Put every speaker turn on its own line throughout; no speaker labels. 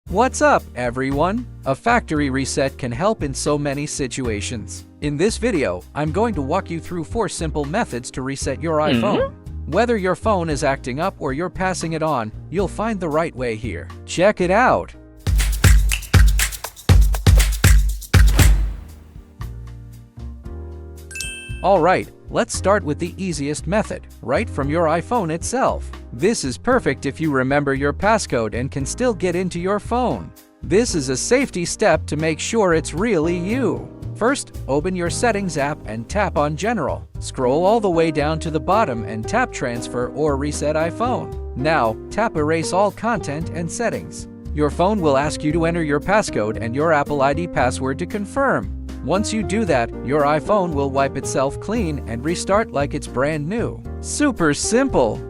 What's up, everyone? A factory reset can help in so many situations. In this video, I'm going to walk you through 4 simple methods to reset your iPhone. Whether your phone is acting up or you're passing it on, you'll find the right way here. Check it out! Alright, let's start with the easiest method, right from your iPhone itself. This is perfect if you remember your passcode and can still get into your phone. This is a safety step to make sure it's really you. First, open your Settings app and tap on General. Scroll all the way down to the bottom and tap Transfer or Reset iPhone. Now, tap Erase all content and settings. Your phone will ask you to enter your passcode and your Apple ID password to confirm. Once you do that, your iPhone will wipe itself clean and restart like it's brand new. Super simple!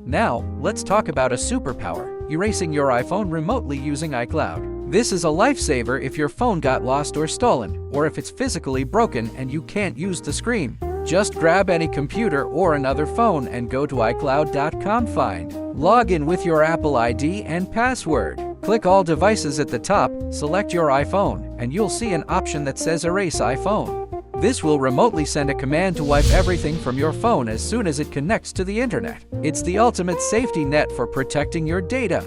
Now, let's talk about a superpower, erasing your iPhone remotely using iCloud. This is a lifesaver if your phone got lost or stolen, or if it's physically broken and you can't use the screen. Just grab any computer or another phone and go to iCloud.com. Log in with your Apple ID and password. Click all devices at the top, select your iPhone, and you'll see an option that says Erase iPhone. This will remotely send a command to wipe everything from your phone as soon as it connects to the internet. It's the ultimate safety net for protecting your data.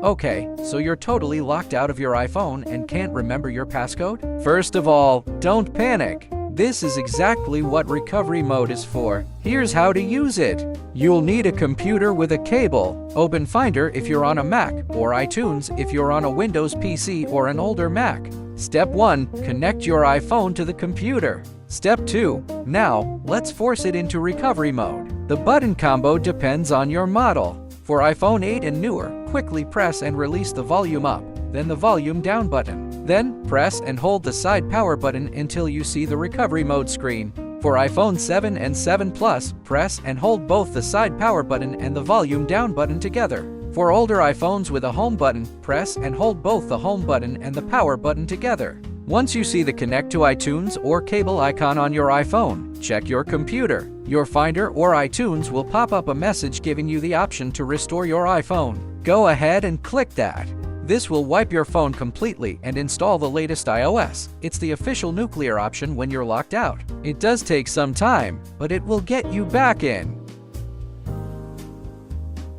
Okay, so you're totally locked out of your iPhone and can't remember your passcode? First of all, don't panic. This is exactly what recovery mode is for. Here's how to use it. You'll need a computer with a cable. Open Finder if you're on a Mac, or iTunes if you're on a Windows PC or an older Mac. Step 1. Connect your iPhone to the computer. Step 2. Now, let's force it into recovery mode. The button combo depends on your model. For iPhone 8 and newer, quickly press and release the volume up, then the volume down button. Then, press and hold the side power button until you see the recovery mode screen. For iPhone 7 and 7 Plus, press and hold both the side power button and the volume down button together. For older iPhones with a home button, press and hold both the home button and the power button together. Once you see the Connect to iTunes or cable icon on your iPhone, check your computer. Your Finder or iTunes will pop up a message giving you the option to restore your iPhone. Go ahead and click that. This will wipe your phone completely and install the latest iOS. It's the official nuclear option when you're locked out. It does take some time, but it will get you back in.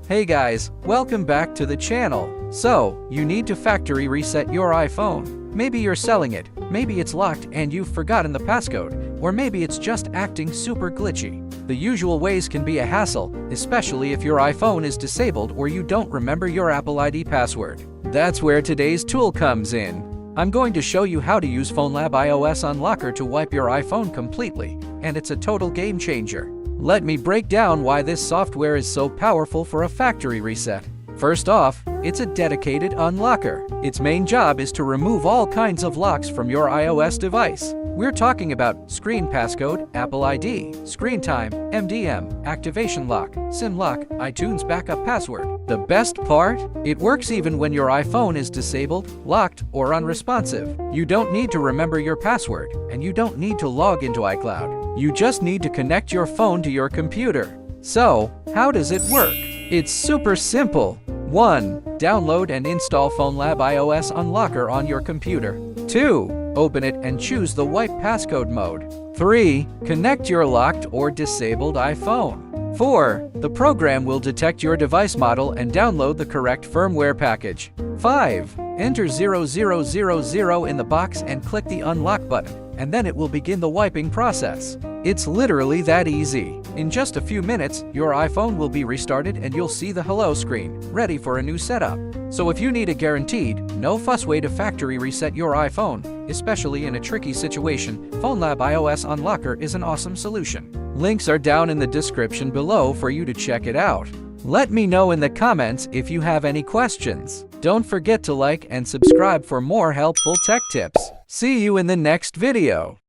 Hey guys, welcome back to the channel. So, you need to factory reset your iPhone. Maybe you're selling it, maybe it's locked and you've forgotten the passcode, or maybe it's just acting super glitchy. The usual ways can be a hassle, especially if your iPhone is disabled or you don't remember your Apple ID password. That's where today's tool comes in. I'm going to show you how to use FoneLab iOS Unlocker to wipe your iPhone completely, and it's a total game changer. Let me break down why this software is so powerful for a factory reset. First off, it's a dedicated unlocker. Its main job is to remove all kinds of locks from your iOS device. We're talking about screen passcode, Apple ID, screen time, MDM, activation lock, SIM lock, iTunes backup password. The best part? It works even when your iPhone is disabled, locked, or unresponsive. You don't need to remember your password, and you don't need to log into iCloud. You just need to connect your phone to your computer. So, how does it work? It's super simple. 1. Download and install FoneLab iOS Unlocker on your computer. 2. Open it and choose the Wipe Passcode mode. 3. Connect your locked or disabled iPhone. 4. The program will detect your device model and download the correct firmware package. 5. Enter 0000 in the box and click the Unlock button, and then it will begin the wiping process. It's literally that easy. In just a few minutes, your iPhone will be restarted and you'll see the hello screen, ready for a new setup. So if you need a guaranteed, no-fuss way to factory reset your iPhone, especially in a tricky situation, FoneLab iOS Unlocker is an awesome solution. Links are down in the description below for you to check it out. Let me know in the comments if you have any questions. Don't forget to like and subscribe for more helpful tech tips. See you in the next video.